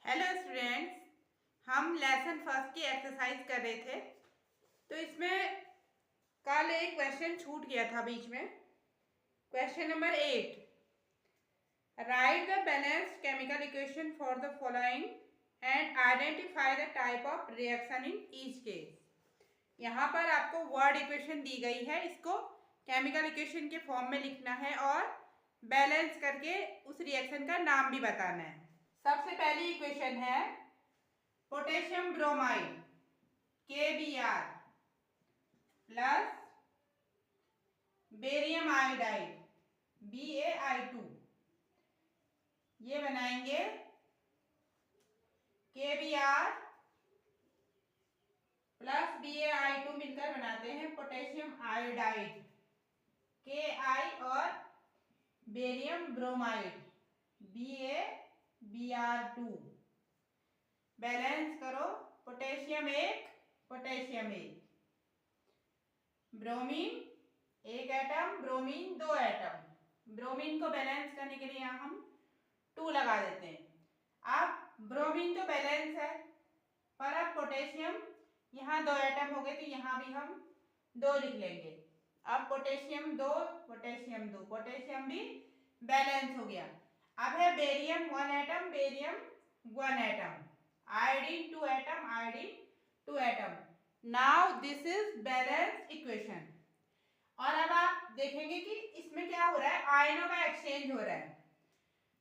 Hello students, हम lesson first की exercise कर रहे थे। तो इसमें कल एक क्वेश्चन छूट गया था बीच में। Question number 8, right the balanced chemical equation for the following and identify the type of reaction in each case. यहाँ पर आपको वर्ड इक्वेशन दी गई है, इसको केमिकल इक्वेशन के फॉर्म में लिखना है और बैलेंस करके उस रिएक्शन का नाम भी बताना है। सबसे पहली इक्वेशन है potassium bromide KBr plus barium iodide BaI2। ये बनाएंगे KBr प्लस BaI2 मिलकर बनाते हैं पोटेशियम आयोडाइड Ki और बेरियम ब्रोमाइड BaBr2। बैलेंस करो, potassium 1 potassium 1, bromine 1 atom, bromine 2 atom. Bromine को बैलेंस करने के लिए यहाँ हम 2 लगा देते हैं। अब ब्रोमीन तो बैलेंस है, पर अब पोटेशियम यहाँ 2 एटम हो गए तो यहाँ भी हम 2 लिख लेंगे। अब पोटेशियम 2 पोटेशियम 2, पोटेशियम भी बैलेंस हो गया। अब है barium 1 atom, barium 1 atom, iodine 2 atom, iodine 2 atom. Now this is balance equation. और अब आप देखेंगे कि इसमें क्या हो रहा है, आयनों का एक्सचेंज हो रहा है।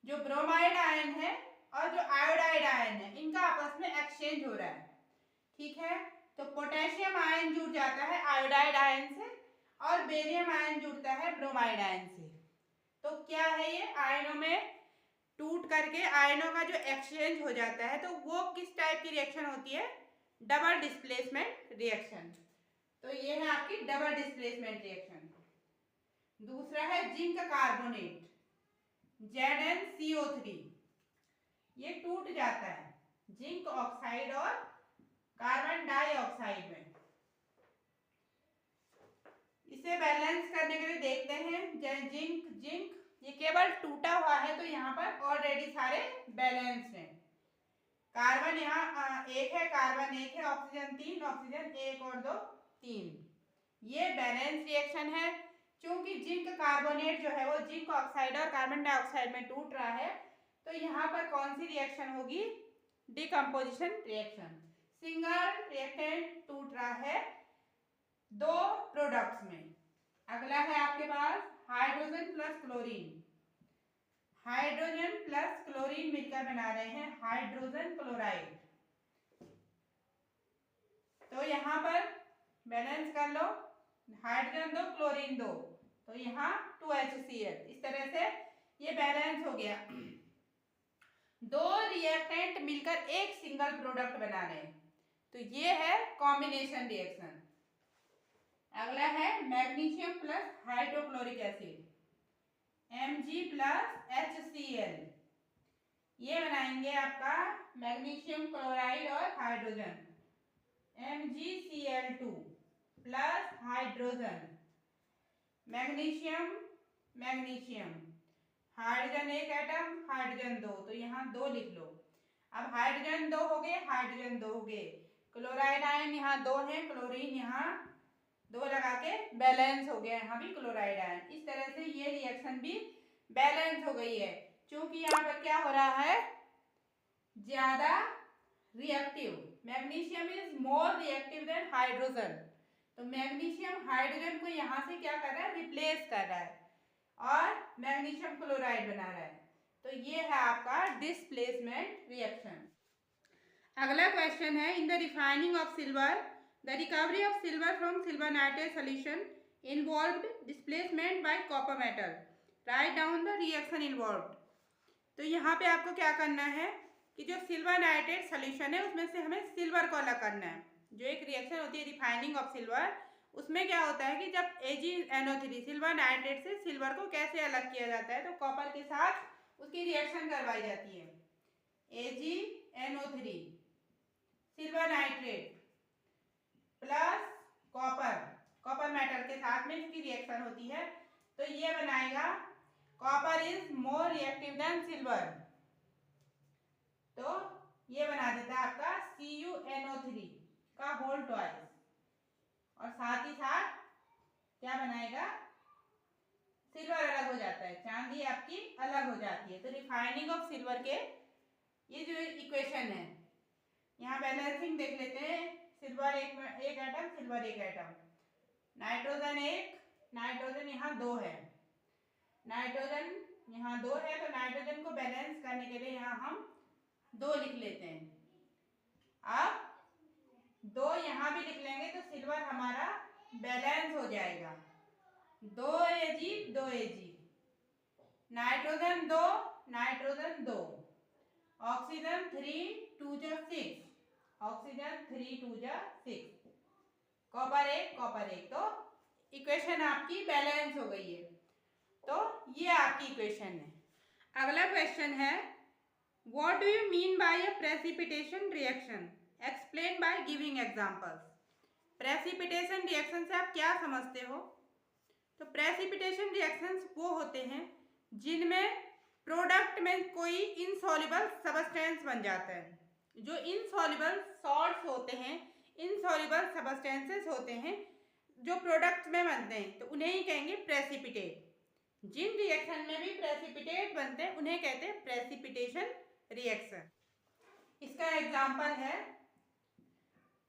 जो ब्रोमाइड आयन है और जो आयोडाइड आयन है, इनका आपस में एक्सचेंज हो रहा है। ठीक है, तो पोटेशियम आयन जुड़ जाता है आयोडाइड आयन से और बेरियम आयन जुड़ता है ब्रोमाइड आयन से। तो क्या है ये, आयनों में टूट करके आयनों का जो एक्सचेंज हो जाता है, तो वो किस टाइप की रिएक्शन होती है, डबल डिस्प्लेसमेंट रिएक्शन। तो ये है आपकी डबल डिस्प्लेसमेंट रिएक्शन। दूसरा है जिंक कार्बोनेट ZnCO3, ये टूट जाता है जिंक ऑक्साइड और कार्बन डाइऑक्साइड में। इसे बैलेंस करने के लिए देखते हैं, जिंक जिंक ये केवल टूटा हुआ है, तो यहाँ पर ऑलरेडी सारे बैलेंस हैं। कार्बन यहाँ 1 है, कार्बन 1 है, ऑक्सीजन 3, ऑक्सीजन 1 और 2 3। ये बैलेंस रिएक्शन है। क्योंकि जिंक कार्बोनेट जो है वो जिंक ऑक्साइड और कार्बन डाइऑक्साइड में टूट रहा है, तो यहाँ पर कौन सी रिएक्शन होगी, डिकम्पोजिशन रिएक्शन। सिंगल रिएक्टेंट टूट रहा है 2 प्रोडक्ट्स में। अगला है आपके पास hydrogen plus chlorine. Hydrogen plus chlorine मिलकर बना रहे हैं हाइड्रोजन क्लोराइड। तो यहाँ पर बैलेंस कर लो, हाइड्रोजन 2 क्लोरीन 2, तो यहाँ 2HCl। इस तरह से ये बैलेंस हो गया। 2 रिएक्टेंट मिलकर एक सिंगल प्रोडक्ट बना रहे हैं, तो ये है कॉम्बिनेशन रिएक्शन। अगला है magnesium plus hydrochloric acid Mg plus HCl। ये बनाएंगे आपका मैग्नीशियम क्लोराइड और hydrogen MgCl2 plus hydrogen, magnesium magnesium, hydrogen 1 atom, hydrogen 2, तो यहाँ 2 लिख लो। अब हाइड्रोजन 2 हो गए, हाइड्रोजन 2 हो गए, क्लोराइड आयन यहाँ 2 है, क्लोरीन यहाँ 2 लगा के बैलेंस हो गया, यहाँ भी क्लोराइड आयन। इस तरह से ये रिएक्शन भी बैलेंस हो गई है। क्योंकि यहाँ पर क्या हो रहा है, ज्यादा reactive, magnesium is more reactive than hydrogen. तो मैग्नीशियम हाइड्रोजन को यहाँ से क्या कर रहा है, रिप्लेस कर रहा है और मैग्नीशियम क्लोराइड बना रहा है। तो ये है आपका डिस्प्लेसमेंट रिएक्शन। अगला क्वेश्चन है, in the refining of silver the recovery of silver from silver nitrate solution involved displacement bye copper metal, write down the reaction involved. तो यहाँ पे आपको क्या करना है कि जो सिल्वर नाइट्रेट सोल्यूशन है उसमें से हमें सिल्वर को अलग करना है। जो एक रिएक्शन होती है रिफाइनिंग ऑफ सिल्वर, उसमें क्या होता है कि जब AgNO3 सिल्वर नाइट्रेट से सिल्वर को कैसे अलग किया जाता है, तो कॉपर के साथ उसकी रिएक्शन करवाई जाती है। AgNO3 silver nitrate plus copper, copper metal के साथ में इसकी रिएक्शन होती है, तो ये बनाएगा copper is more reactive than silver. तो ये बना देता है आपका CuNO3 का होल ट्वाइस, और साथ ही साथ क्या बनाएगा, सिल्वर अलग हो जाता है, चांदी आपकी अलग हो जाती है। तो रिफाइनिंग ऑफ सिल्वर के ये जो इक्वेशन है, यहाँ बैलेंसिंग देख लेते हैं। सिल्वर एक एटम, सिल्वर एक एटम, नाइट्रोजन एक, नाइट्रोजन यहाँ दो है, नाइट्रोजन यहाँ दो है, तो नाइट्रोजन को बैलेंस करने के लिए यहाँ हम दो लिख लेते हैं। अब दो यहाँ भी लिख लेंगे तो सिल्वर हमारा बैलेंस हो जाएगा, 2Ag 2Ag, नाइट्रोजन दो, नाइट्रोजन दो, ऑक्सीजन 3 2 जा 6, ऑक्सीजन 3 2 जा 6, कॉपर एक, कॉपर एक, तो इक्वेशन आपकी बैलेंस हो गई है। तो ये आपकी इक्वेशन है। अगला क्वेश्चन है, what do you mean by a precipitation reaction, explain by giving examples. Precipitation reaction से आप क्या समझते हो? तो प्रेसिपिटेशन रिएक्शंस वो होते हैं जिनमें प्रोडक्ट में कोई इनसॉल्युबल सबस्टेंस बन जाता है। जो इनसॉल्युबल सॉल्ट्स होते हैं, इनसॉल्युबल सबस्टेंसेस होते हैं जो प्रोडक्ट में बनते हैं, तो उन्हें ही कहेंगे प्रेसिपिटेट। जिन रिएक्शन में भी प्रेसिपिटेट बनते हैं उन्हें कहते हैं प्रेसिपिटेशन रिएक्शन। इसका एग्जाम्पल है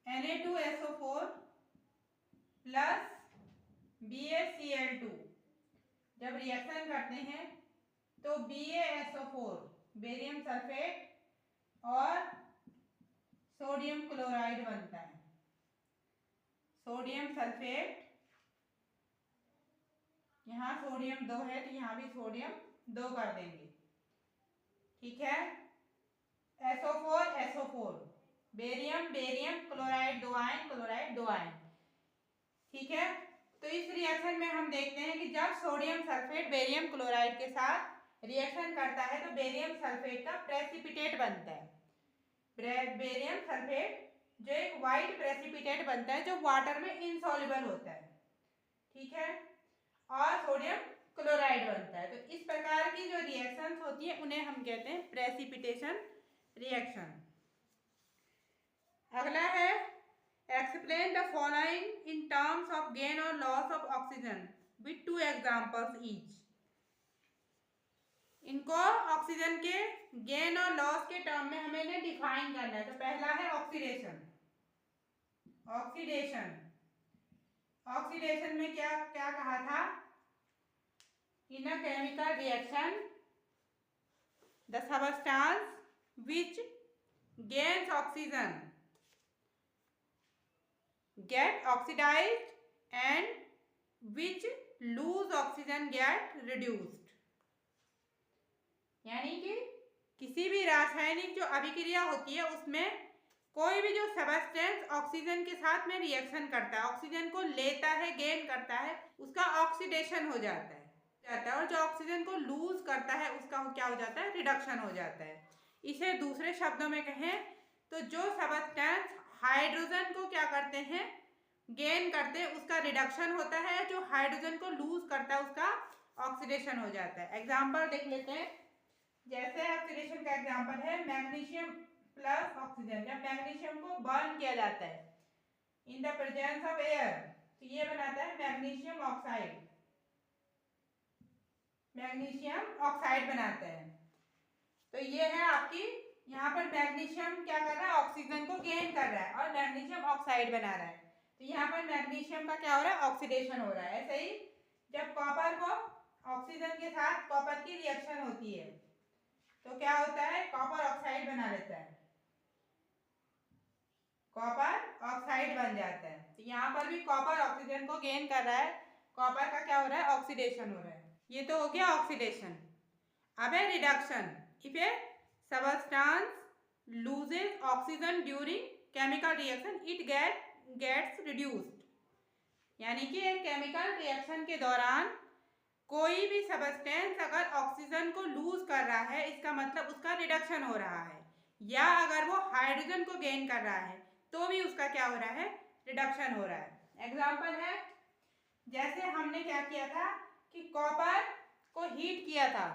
Na2SO4 प्लस BaCl2। जब रिएक्शन करते हैं तो BaSO4 बेरियम सल्फेट और सोडियम क्लोराइड बनता है। सोडियम सल्फेट, यहाँ सोडियम 2 है तो यहाँ भी सोडियम 2 कर देंगे, ठीक है। SO4 barium barium, chloride 2 ion, chloride 2 ion, ठीक है। तो इस रिएक्शन में हम देखते हैं कि जब सोडियम सल्फेट बेरियम क्लोराइड के साथ रिएक्शन करता है तो बेरियम सल्फेट का प्रेसिपिटेट बनता है। बेरियम सल्फेट जो एक वाइट प्रेसिपिटेट बनता है जो वाटर में इनसॉल्युबल होता है, ठीक है, और सोडियम क्लोराइड बनता है। तो इस प्रकार की जो रिएक्शंस होती है उन्हें हम कहते हैं प्रेसिपिटेशन रिएक्शन। अगला है, explain the following in terms of gain और loss of oxygen with 2 examples each. इनको ऑक्सीजन के गेन और लॉस के टर्म में हमें इन्हें डिफाइन करना है। तो पहला है ऑक्सीडेशन। ऑक्सीडेशन, ऑक्सीडेशन में क्या क्या कहा था? In a chemical reaction the substance which gains oxygen get oxidized and which lose oxygen get reduced। यानी कि किसी भी रासायनिक जो अभिक्रिया होती है उसमें कोई भी जो सबस्टेंस ऑक्सीजन के साथ में रिएक्शन करता है, ऑक्सीजन को लेता है, गेन करता है, उसका ऑक्सीडेशन हो जाता है, और जो ऑक्सीजन को लूज करता है उसका क्या हो जाता है? रिडक्शन हो जाता है। इसे दूसरे शब्दों में कहें तो जो सबस्टेंस हाइड्रोजन को क्या करते हैं? गेन करते हैं, उसका रिडक्शन होता है। जो हाइड्रोजन को लूज करता है उसका ऑक्सीडेशन हो जाता है। एग्जांपल देख लेते हैं। जैसे ऑक्सीडेशन का एग्जांपल है मैग्नीशियम प्लस ऑक्सीजन। जब मैग्नीशियम को बर्न किया जाता है in the presence of air तो ये बनाता है मैग्नीशियम ऑक्साइड, मैग्नीशियम ऑक्साइड बनाता है। तो ये है आपकी, यहाँ पर मैग्नीशियम क्या कर रहा है? ऑक्सीजन को गेन कर रहा है और मैग्नीशियम ऑक्साइड बना रहा है। तो यहाँ पर मैग्नीशियम का क्या हो रहा है? ऑक्सीडेशन हो रहा है। ऐसे ही जब कॉपर को ऑक्सीजन के साथ कॉपर की रिएक्शन होती है तो क्या होता है? कॉपर ऑक्साइड बना लेता है, कॉपर ऑक्साइड बन जाता है। तो यहाँ पर भी कॉपर ऑक्सीजन को गेन कर रहा है, कॉपर का क्या हो रहा है? ऑक्सीडेशन हो रहा है। ये तो हो गया ऑक्सीडेशन। अब है reduction. If a substance loses oxygen during chemical reaction, it gets reduced। यानी कि एक केमिकल रिएक्शन के दौरान कोई भी सबस्टेंस अगर ऑक्सीजन को लूज कर रहा है इसका मतलब उसका रिडक्शन हो रहा है, या अगर वो हाइड्रोजन को गेन कर रहा है तो भी उसका क्या हो रहा है? रिडक्शन हो रहा है। एग्जाम्पल है, जैसे हमने क्या किया था कि कॉपर को हीट किया था,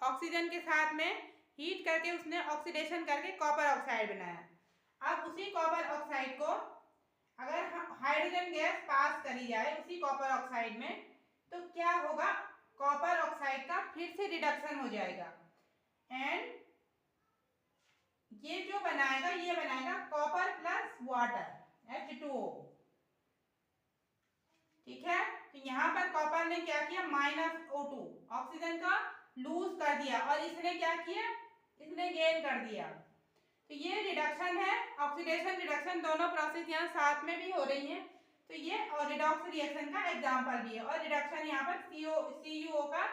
ऑक्सीजन के साथ में हीट करके उसने ऑक्सीडेशन करके कॉपर ऑक्साइड बनाया। अब उसी कॉपर ऑक्साइड को अगर हाइड्रोजन गैस पास करी जाए उसी कॉपर ऑक्साइड में, तो क्या होगा, कॉपर ऑक्साइड का फिर से रिडक्शन हो जाएगा एंड ये जो बनाएगा ये बनाएगा कॉपर प्लस वाटर H2O। ठीक है, तो यहाँ पर कॉपर ने क्या किया, -O2 ऑक्सीजन का लूज कर दिया और इसने क्या किया, इसने गेन कर दिया। तो ये रिडक्शन है, ऑक्सीडेशन रिडक्शन दोनों प्रोसेस यहाँ साथ में भी हो रही हैं। तो ये और रिडॉक्स रिएक्शन का एग्जांपल भी है। और रिडक्शन यहाँ पर CuO का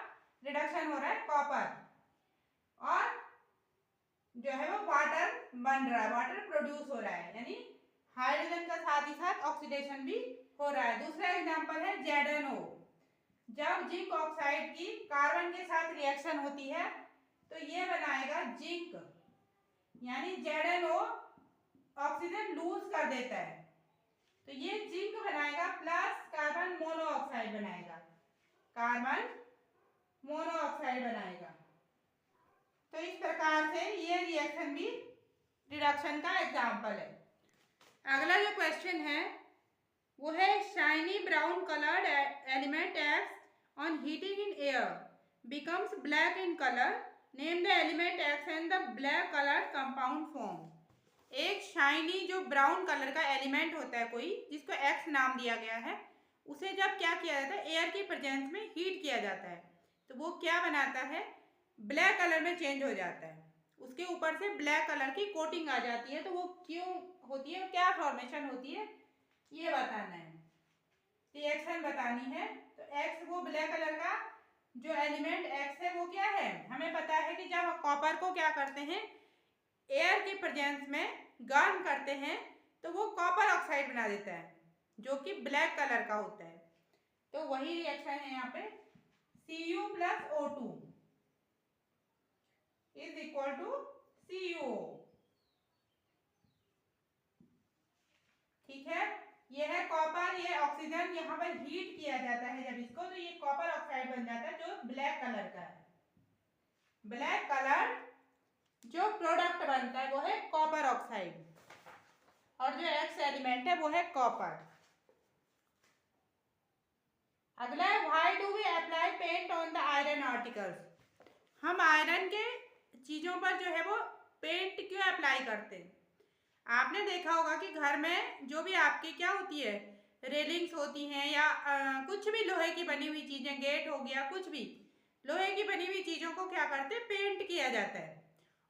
रिडक्शन हो रहा है कॉपर, और जो है वो वाटर बन रहा है, वाटर प्रोड्यूस हो रहा है, यानी हाइड्रोजन का साथ ही साथ ऑक्सीडेशन भी हो रहा है। दूसरा एग्जांपल है ZnO। जब जिंक ऑक्साइड की कार्बन के साथ रिएक्शन होती है तो ये बनाएगा जिंक, यानी ZnO ऑक्सीजन लूज कर देता है तो ये जिंक बनाएगा प्लस कार्बन मोनोऑक्साइड बनाएगा, कार्बन मोनोऑक्साइड बनाएगा। तो इस प्रकार से ये रिएक्शन भी रिडक्शन का एग्जांपल है। अगला जो क्वेश्चन है वो है shiny brown coloured element acts on heating in air becomes black in colour, name the element x and the black coloured compound form. एक शाइनी जो ब्राउन कलर का एलिमेंट होता है कोई, जिसको एक्स नाम दिया गया है, उसे जब क्या किया जाता है, एयर की प्रेजेंस में हीट किया जाता है तो वो क्या बनाता है, ब्लैक कलर में चेंज हो जाता है, उसके ऊपर से ब्लैक कलर की कोटिंग आ जाती है। तो वो क्यों होती है, क्या फॉर्मेशन होती है, ये बताना है, रिएक्शन बतानी है। तो एक्स वो ब्लैक कलर का जो एलिमेंट एक्स है वो क्या है, हमें पता है कि जब कॉपर को क्या करते हैं, एयर की प्रेजेंस में गर्म करते हैं तो वो कॉपर ऑक्साइड बना देता है जो कि ब्लैक कलर का होता है। तो वही रिएक्शन है यहाँ पे, Cu + O2 = CuO। ठीक है, ये है कॉपर, ये ऑक्सीजन, यहाँ पर हीट किया जाता है जब इसको, तो ये कॉपर ऑक्साइड बन जाता है जो ब्लैक कलर का है। ब्लैक कलर जो प्रोडक्ट बनता है वो है कॉपर ऑक्साइड, और जो एक्स एलिमेंट है वो है कॉपर। अगला है why do we apply paint on the iron articles. हम आयरन के चीज़ों पर जो है वो पेंट क्यों अप्लाई करते हैं। आपने देखा होगा कि घर में जो भी आपकी क्या होती है, रेलिंग्स होती हैं या कुछ भी लोहे की बनी हुई चीज़ें, गेट हो गया, कुछ भी लोहे की बनी हुई चीज़ों को क्या करते हैं, पेंट किया जाता है।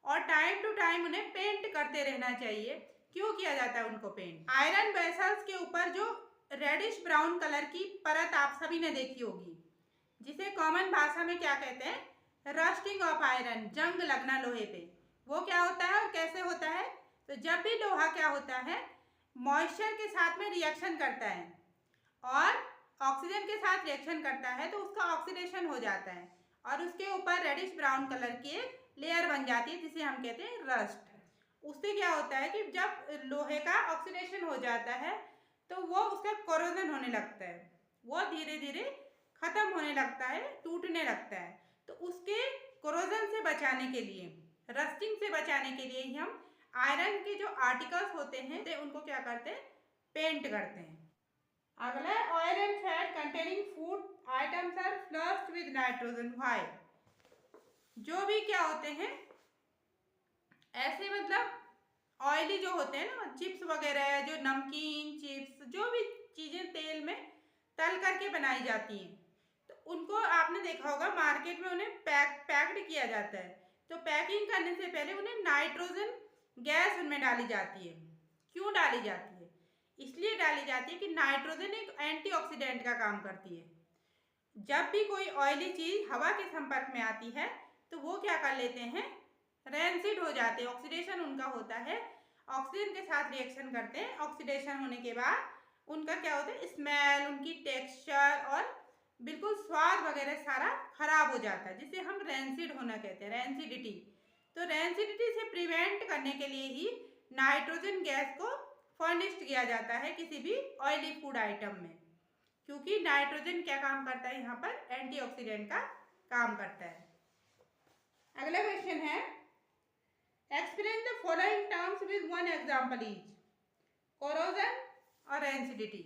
और टाइम टू टाइम उन्हें पेंट करते रहना चाहिए। क्यों किया जाता है उनको पेंट, आयरन वेसल्स के ऊपर जो रेडिश ब्राउन कलर की परत आप सभी ने देखी होगी, जिसे कॉमन भाषा में क्या कहते हैं, रस्टिंग ऑफ आयरन, जंग लगना लोहे पे, वो क्या होता है और कैसे होता है। तो जब भी लोहा क्या होता है, मॉइस्चर के साथ में रिएक्शन करता है और ऑक्सीजन के साथ रिएक्शन करता है तो उसका ऑक्सीडेशन हो जाता है और उसके ऊपर रेडिश ब्राउन कलर की एक लेयर बन जाती है जिसे हम कहते हैं रस्ट। उससे क्या होता है कि जब लोहे का ऑक्सीडेशन हो जाता है तो वो उसका कोरोजन होने लगता है, वो धीरे धीरे खत्म होने लगता है, टूटने लगता है। तो उसके कोरोजन से बचाने के लिए, रस्टिंग से बचाने के लिए ही हम आयरन के जो आर्टिकल्स होते हैं तो उनको क्या करते हैं, पेंट करते हैं। अगला oil and fat containing food items are flushed with nitrogen. Why, जो भी क्या होते हैं ऐसे, मतलब ऑयली जो होते हैं ना, चिप्स वगैरह, जो नमकीन चिप्स, जो भी चीज़ें तेल में तल करके बनाई जाती हैं, तो उनको आपने देखा होगा मार्केट में उन्हें पैक्ड किया जाता है। तो पैकिंग करने से पहले उन्हें नाइट्रोजन गैस उनमें डाली जाती है। क्यों डाली जाती है, इसलिए डाली जाती है कि नाइट्रोजन एक एंटीऑक्सीडेंट का काम करती है। जब भी कोई ऑयली चीज़ हवा के संपर्क में आती है तो वो क्या कर लेते हैं, रैंसिड हो जाते हैं, ऑक्सीडेशन उनका होता है, ऑक्सीजन के साथ रिएक्शन करते हैं। ऑक्सीडेशन होने के बाद उनका क्या होता है, स्मेल, उनकी टेक्सचर और बिल्कुल स्वाद वगैरह सारा खराब हो जाता है, जिसे हम रैंसिड होना कहते हैं, रैंसिडिटी। तो रैंसिडिटी से प्रिवेंट करने के लिए ही नाइट्रोजन गैस को फर्निश्ड किया जाता है किसी भी ऑयली फूड आइटम में, क्योंकि नाइट्रोजन क्या काम करता है, यहाँ पर एंटीऑक्सीडेंट का काम करता है। अगला क्वेश्चन है explain the following terms with one example each. Corrosion और रेंसिडिटी।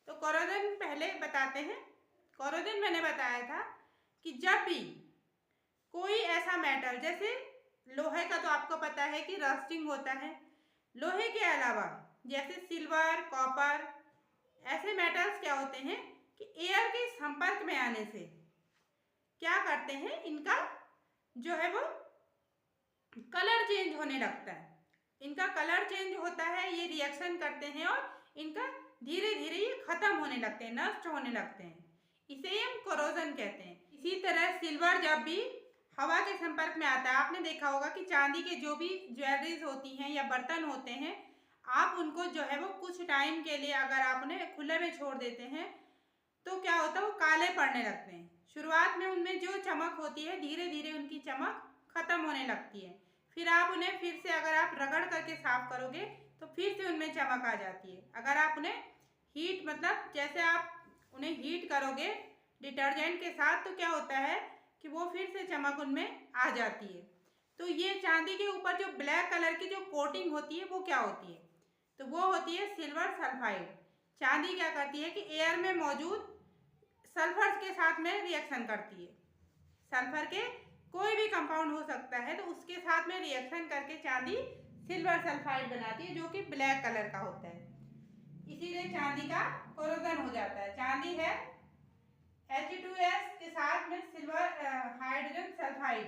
तो कोरोजन पहले बताते हैं। कोरोजन मैंने बताया था कि जब भी कोई ऐसा मेटल, जैसे लोहे का तो आपको पता है कि रस्टिंग होता है, लोहे के अलावा जैसे सिल्वर, कॉपर, ऐसे मेटल्स क्या होते हैं कि एयर के संपर्क में आने से क्या करते हैं, इनका जो है वो कलर चेंज होने लगता है। इनका कलर चेंज होता है, ये रिएक्शन करते हैं और इनका धीरे धीरे ये खत्म होने लगते हैं, नष्ट होने लगते हैं। इसे हम कोरोजन कहते हैं। इसी तरह सिल्वर जब भी हवा के संपर्क में आता है, आपने देखा होगा कि चांदी के जो भी ज्वेलरीज होती हैं या बर्तन होते हैं, आप उनको जो है वो कुछ टाइम के लिए अगर आप उन्हें खुले में छोड़ देते हैं तो क्या होता है, वो काले पड़ने लगते हैं। शुरुआत में उनमें जो चमक होती है, धीरे धीरे उनकी चमक खत्म होने लगती है। फिर आप उन्हें फिर से अगर आप रगड़ करके साफ करोगे तो फिर से उनमें चमक आ जाती है। अगर आप उन्हें हीट, मतलब जैसे आप उन्हें हीट करोगे डिटर्जेंट के साथ, तो क्या होता है कि वो फिर से चमक उनमें आ जाती है। तो ये चांदी के ऊपर जो ब्लैक कलर की जो कोटिंग होती है वो क्या होती है, तो वो होती है सिल्वर सल्फाइड। चांदी क्या करती है कि एयर में मौजूद सल्फर के साथ में रिएक्शन करती है। सल्फर के कोई भी कंपाउंड हो सकता है, तो उसके साथ में रिएक्शन करके चांदी सिल्वर सल्फाइड बनाती है, जो कि ब्लैक कलर का होता है। इसीलिए चांदी का कोरोजन हो जाता है। चांदी है H2S के साथ में सिल्वर हाइड्रोजन सल्फाइड,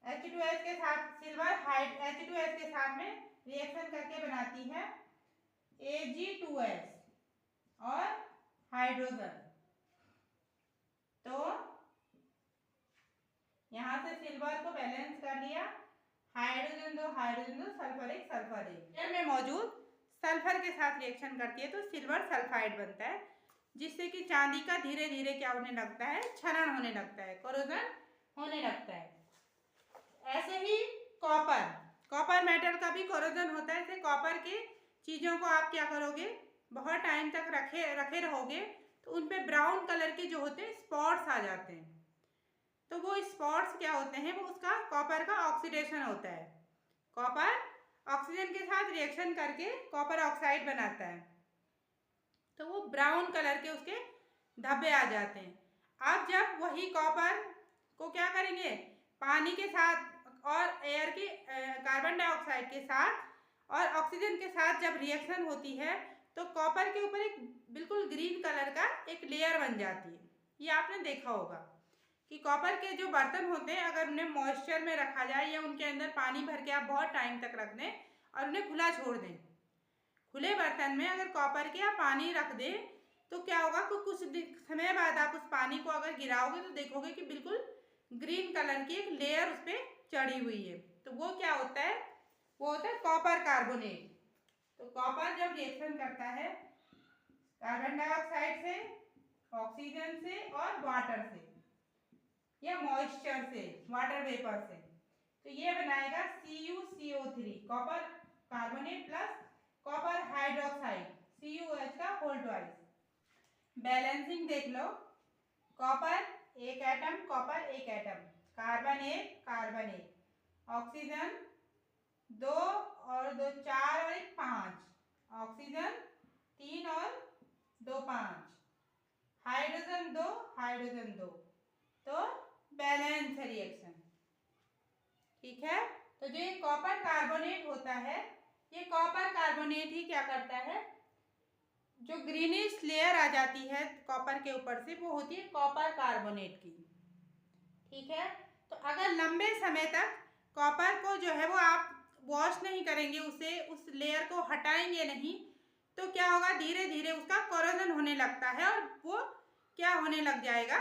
H2S के साथ सिल्वर H2S के साथ में रिएक्शन करके बनाती है Ag2S और हाइड्रोजन। तो यहाँ से सिल्वर को बैलेंस कर लिया, हाइड्रोजन दो सल्फर एक एयर में मौजूद सल्फर के साथ रिएक्शन करती है तो सिल्वर सल्फाइड बनता है, जिससे कि चांदी का धीरे धीरे क्या होने लगता है, क्षरण होने लगता है, कोरोजन होने लगता है। ऐसे ही कॉपर मेटल का भी कोरोजन होता है। ऐसे कॉपर की चीज़ों को आप क्या करोगे, बहुत टाइम तक रखे रहोगे तो उन पे ब्राउन कलर के जो होते हैं स्पॉट्स आ जाते हैं। तो वो स्पॉट्स क्या होते हैं, वो उसका कॉपर का ऑक्सीडेशन होता है। कॉपर ऑक्सीजन के साथ रिएक्शन करके कॉपर ऑक्साइड बनाता है, तो वो ब्राउन कलर के उसके धब्बे आ जाते हैं। अब जब वही कॉपर को क्या करेंगे, पानी के साथ और एयर की कार्बन डाइऑक्साइड के साथ और ऑक्सीजन के साथ जब रिएक्शन होती है तो कॉपर के ऊपर एक बिल्कुल ग्रीन कलर का एक लेयर बन जाती है। ये आपने देखा होगा कि कॉपर के जो बर्तन होते हैं, अगर उन्हें मॉइस्चर में रखा जाए या उनके अंदर पानी भर के आप बहुत टाइम तक रख दें और उन्हें खुला छोड़ दें, खुले बर्तन में अगर कॉपर के आप पानी रख दें तो क्या होगा कि कुछ समय बाद आप उस पानी को अगर गिराओगे तो देखोगे कि बिल्कुल ग्रीन कलर की एक लेयर उस पर चढ़ी हुई है। तो वो क्या होता है, वो होता है कॉपर कार्बोनेट। तो कॉपर जब रिएक्शन करता है कार्बन डाइऑक्साइड से, ऑक्सीजन से और वाटर से या मॉइस्चर से, वाटर वेपर से, तो ये बनाएगा CuCO3, copper carbonate plus copper hydroxide, CuH का होल ट्वाइस। बैलेंसिंग देख लो, कॉपर एक एटम, कार्बन एक, ऑक्सीजन 2 और 2 4 और 1 5, ऑक्सीजन 3 और 2 5, हाइड्रोजन 2, तो बैलेंस रिएक्शन। ठीक है, तो जो ये कॉपर कार्बोनेट होता है, ये कॉपर कार्बोनेट ही क्या करता है, जो ग्रीनिश लेयर आ जाती है कॉपर के ऊपर से, वो होती है कॉपर कार्बोनेट की। ठीक है, तो अगर लंबे समय तक कॉपर को जो है वो आप वॉश नहीं करेंगे, उसे उस लेयर को हटाएंगे नहीं, तो क्या होगा, धीरे धीरे उसका कोरोजन होने लगता है और वो क्या होने लग जाएगा,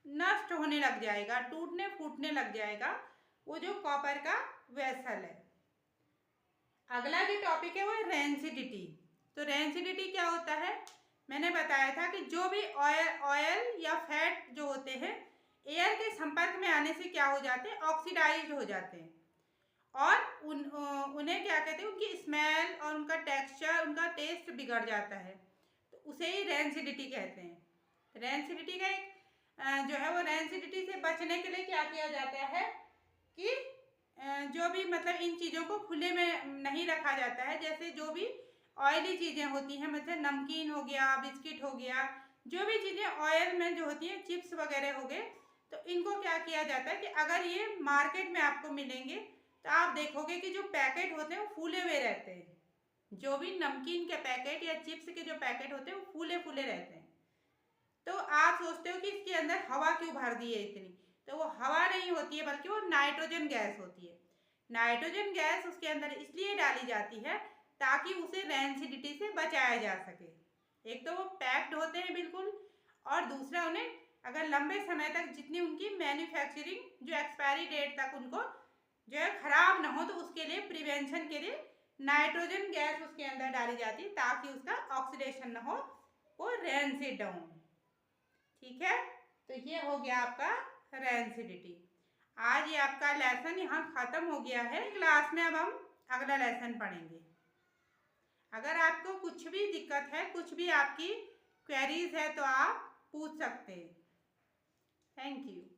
नष्ट होने लग जाएगा, टूटने फूटने लग जाएगा वो जो कॉपर का वेसल है। अगला जो टॉपिक है वो है रेंसिडिटी। तो रेंसिडिटी क्या होता है, मैंने बताया था कि जो भी ऑयल या फैट जो होते हैं एयर के संपर्क में आने से क्या हो जाते हैं, ऑक्सीडाइज्ड हो जाते हैं और उन्हें क्या कहते हैं, उनकी स्मेल और उनका टेक्सचर, उनका टेस्ट बिगड़ जाता है, तो उसे ही रेंसिडिटी कहते हैं। रेंसिडिटी का एक जो है वो रेंसिडिटी से बचने के लिए क्या किया जाता है कि जो भी मतलब इन चीज़ों को खुले में नहीं रखा जाता है। जैसे जो भी ऑयली चीज़ें होती हैं, मतलब नमकीन हो गया, बिस्किट हो गया, जो भी चीज़ें ऑयल में जो होती हैं, चिप्स वगैरह हो गए, तो इनको क्या किया जाता है कि अगर ये मार्केट में आपको मिलेंगे तो आप देखोगे कि जो पैकेट होते हैं वो फूले हुए रहते हैं। जो भी नमकीन के पैकेट या चिप्स के जो पैकेट होते हैं वो फूले फूले रहते हैं। तो आप सोचते हो कि इसके अंदर हवा क्यों भर दी है इतनी, तो वो हवा नहीं होती है बल्कि वो नाइट्रोजन गैस होती है। नाइट्रोजन गैस उसके अंदर इसलिए डाली जाती है ताकि उसे रैनसिडिटी से बचाया जा सके। एक तो वो पैक्ड होते हैं बिल्कुल, और दूसरा उन्हें अगर लंबे समय तक जितनी उनकी मैन्युफैक्चरिंग जो एक्सपायरी डेट तक उनको जो है ख़राब ना हो, तो उसके लिए प्रिवेंशन के लिए नाइट्रोजन गैस उसके अंदर डाली जाती है ताकि उसका ऑक्सीडेशन ना हो, वो रैनसिड ना हो। ठीक है, तो ये हो गया आपका रैनसिडिटी। आज ये आपका लेसन यहाँ ख़त्म हो गया है। क्लास में अब हम अगला लेसन पढ़ेंगे। अगर आपको कुछ भी दिक्कत है, कुछ भी आपकी क्वेरीज है, तो आप पूछ सकते हैं। Thank you.